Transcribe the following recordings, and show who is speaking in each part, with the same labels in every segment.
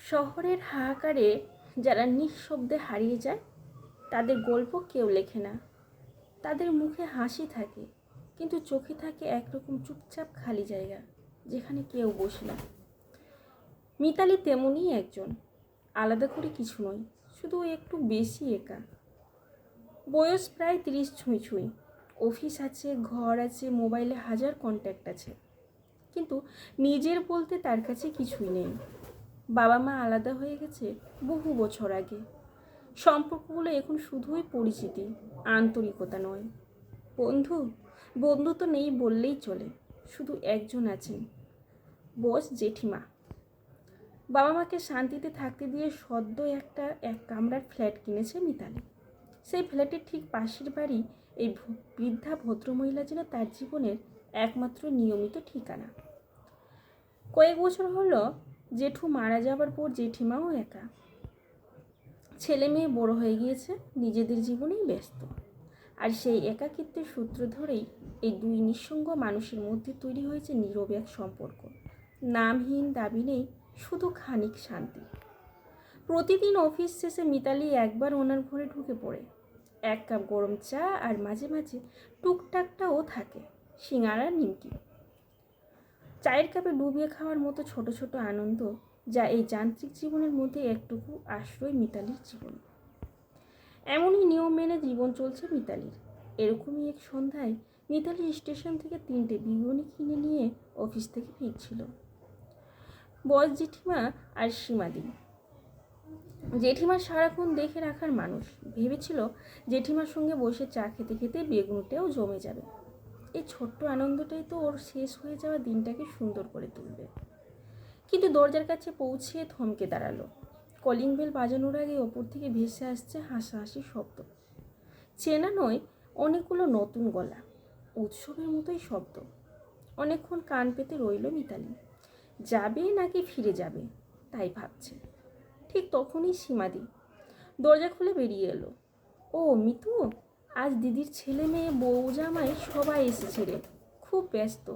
Speaker 1: শহরের হাহাকারে যারা নিঃশব্দে হারিয়ে যায় তাদের গল্প কেউ লেখে না। তাদের মুখে হাসি থাকে, কিন্তু চোখে থাকে একরকম চুপচাপ খালি জায়গা, যেখানে কেউ বসে না। মিতালি তেমনই একজন, আলাদা করে কিছু নয়, শুধু একটু বেশি একা। বয়স প্রায় 30 ছুঁই ছুঁই। অফিস আছে, ঘর আছে, মোবাইলে হাজার কন্ট্যাক্ট আছে, কিন্তু নিজের বলতে তার কাছে কিছুই নেই। বাবা মা আলাদা হয়ে গেছে বহু বছর আগে। সম্পর্কগুলো এখন শুধুই পরিচিতি, আন্তরিকতা নয়। বন্ধু বন্ধু তো নেই বললেই চলে। শুধু একজন আছেন, বস জেঠিমা। বাবা মাকে শান্তিতে থাকতে দিয়ে সদ্য এক কামরার ফ্ল্যাট কিনেছে মিতালি। সেই ফ্ল্যাটের ঠিক পাশের বাড়ি এই বৃদ্ধা ভদ্রমহিলা যেন তার জীবনের একমাত্র নিয়মিত ঠিকানা। কয়েক বছর হলো জেঠু মারা যাবার পর জেঠিমাও একা। ছেলে মেয়ে বড় হয়ে গিয়েছে, নিজেদের জীবনেই ব্যস্ত। আর সেই একাকিত্বের সূত্র ধরেই এই দুই নিঃসঙ্গ মানুষের মধ্যে তৈরি হয়েছে নীরব এক সম্পর্ক। নামহীন, দাবি নেই, শুধু খানিক শান্তি। প্রতিদিন অফিস শেষে মিতালি একবার ওনার ঘরে ঢুকে পড়ে। এক কাপ গরম চা, আর মাঝে মাঝে টুকটাকটাও থাকে, সিঙাড়া, নিমকি। চায়ের কাপে ডুবিয়ে খাওয়ার মতো ছোট ছোট আনন্দ, যা এই যান্ত্রিক জীবনের মধ্যে একটুকু আশ্রয় মিতালির জীবন। এমনই নিয়ম মেনে জীবন চলছে মিতালির। এরকমই এক সন্ধ্যায় মিতালি স্টেশন থেকে 3টে বিরিয়ানি কিনে নিয়ে অফিস থেকে ফিরছিল। বস জেঠিমা আর সীমাদি। জেঠিমা সারাক্ষণ দেখে রাখার মানুষ, ভেবেছিল জেঠিমার সঙ্গে বসে চা খেতে খেতে বেগুনটাও জমে যাবে। এই ছোট্ট আনন্দটাই তো ওর শেষ হয়ে যাওয়া দিনটাকে সুন্দর করে তুলবে। কিন্তু দরজার কাছে পৌঁছে থমকে দাঁড়ালো। কলিং বেল বাজানোর আগে ওপর থেকে ভেসে আসছে হাসাহাসি শব্দ। চেনা নয়, অনেকগুলো নতুন গলা, উৎসবের মতোই শব্দ। অনেকক্ষণ কান পেতে রইল মিতালি। যাবে নাকি ফিরে যাবে তাই ভাবছে। ঠিক তখনই সীমাদি দরজা খুলে বেরিয়ে এলো। ও মিতু, আজ দিদির ছেলে মেয়ে বউ জামাই সবাই এসেছে রে, খুব ব্যস্ত।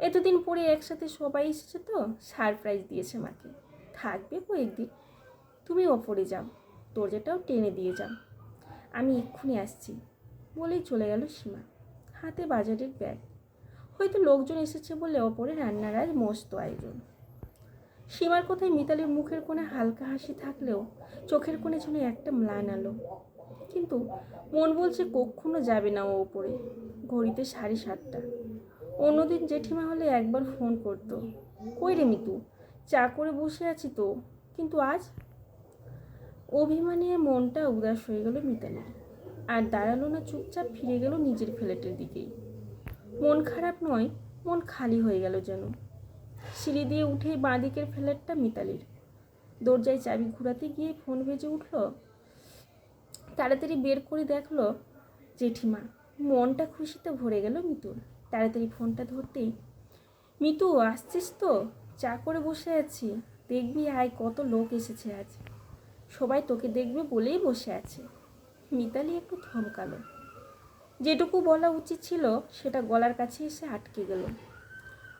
Speaker 1: এতদিন পরে একসাথে সবাই এসেছে তো সারপ্রাইজ দিয়েছে মাকে, থাকবে কয়েকদিন। তুমি ওপরে যাও, দরজাটাও টেনে দিয়ে যাও, আমি এক্ষুনি আসছি বলেই চলে গেল সীমা, হাতে বাজারের ব্যাগ। হয়তো লোকজন এসেছে বলে ওপরে রান্নার আজ মস্ত আয়োজন। সীমার কথায় মিতালির মুখের কোণে হালকা হাসি থাকলেও চোখের কোণে যেন একটা ম্লান আলো। কিন্তু মন বলছে কখনো যাবে না ও ওপরে। ঘড়িতে 7:30। অন্যদিন জেঠিমা হলে একবার ফোন করতো, কই রে মিতু, চা করে বসে আছি তো। কিন্তু আজ অভিমানে মনটা উদাস হয়ে গেল মিতালির। আর দাঁড়ালো না, চুপচাপ ফিরে গেল নিজের ফ্ল্যাটের দিকেই। মন খারাপ নয়, মন খালি হয়ে গেল যেন। সিঁড়ি দিয়ে উঠেই বাঁ দিকের ফ্ল্যাটটা মিতালির। দরজায় চাবি ঘুরাতে গিয়ে ফোন বেজে উঠল। তাড়াতাড়ি বের করে দেখলো জেঠিমা। মনটা খুশিতে ভরে গেল মিতুর। তাড়াতাড়ি ফোনটা ধরতেই, মিতু আসছিস তো, চা করে বসে আছি, দেখবি আয় কত লোক এসেছে আজ, সবাই তোকে দেখবে বলেই বসে আছে। মিতালি একটু থমকালো। যেটুকু বলা উচিত ছিল সেটা গলার কাছে এসে আটকে গেল।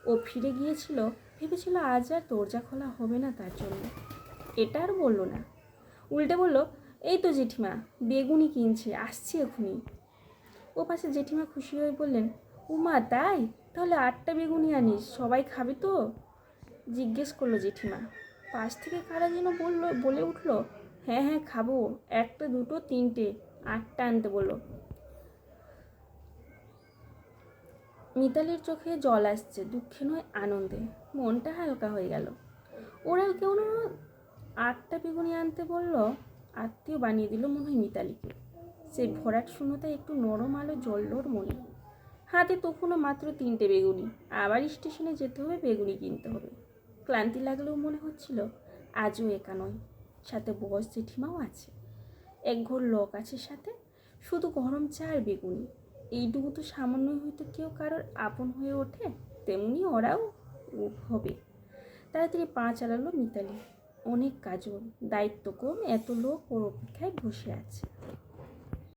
Speaker 1: ও ফিরে গিয়েছিল, ভেবেছিল আজ আর দরজা খোলা হবে না তার জন্য। এটা আর বলল না, উল্টে বলল, এই তো জেঠিমা বেগুনি কিনছে, আসছি এখনই। ও পাশে জেঠিমা খুশি হয়ে বললেন, উমা তাই, তাহলে 8টা বেগুনি আনিস, সবাই খাবে তো? জিজ্ঞেস করলো জেঠিমা। পাশ থেকে কারা যেন বলে উঠল, হ্যাঁ হ্যাঁ খাবো, 1টা 2টো 3টে, 8টা আনতে বলো। মিতালির চোখে জল আসছে, দুঃখে নয় আনন্দে। মনটা হালকা হয়ে গেল। ওরা কেউ না 8টা বেগুনি আনতে বলল, আত্মীয় বানিয়ে দিল মনে হয় মিতালিকে। সেই ভরাট শূন্যতায় একটু নরম আলো জ্বলল ওর মনে। হাতে তখনও মাত্র 3টে বেগুনি, আবার স্টেশনে যেতে হবে, বেগুনি কিনতে হবে। ক্লান্তি লাগলেও মনে হচ্ছিল আজও একা নয়, সাথে বস জেঠিমাও আছে। এক ঘর লোক আছে সাথে, শুধু গরম চা আর বেগুনি। এইটুকু তো সামান্যই হয়তো কেউ কারোর আপন হয়ে ওঠে, তেমনি ওরাও হবে। তাড়াতাড়ি পা চালালো মিতালি। অনেক কাজ ওর, দায়িত্ব কম, এত লোক ওর অপেক্ষায় বসে আছে।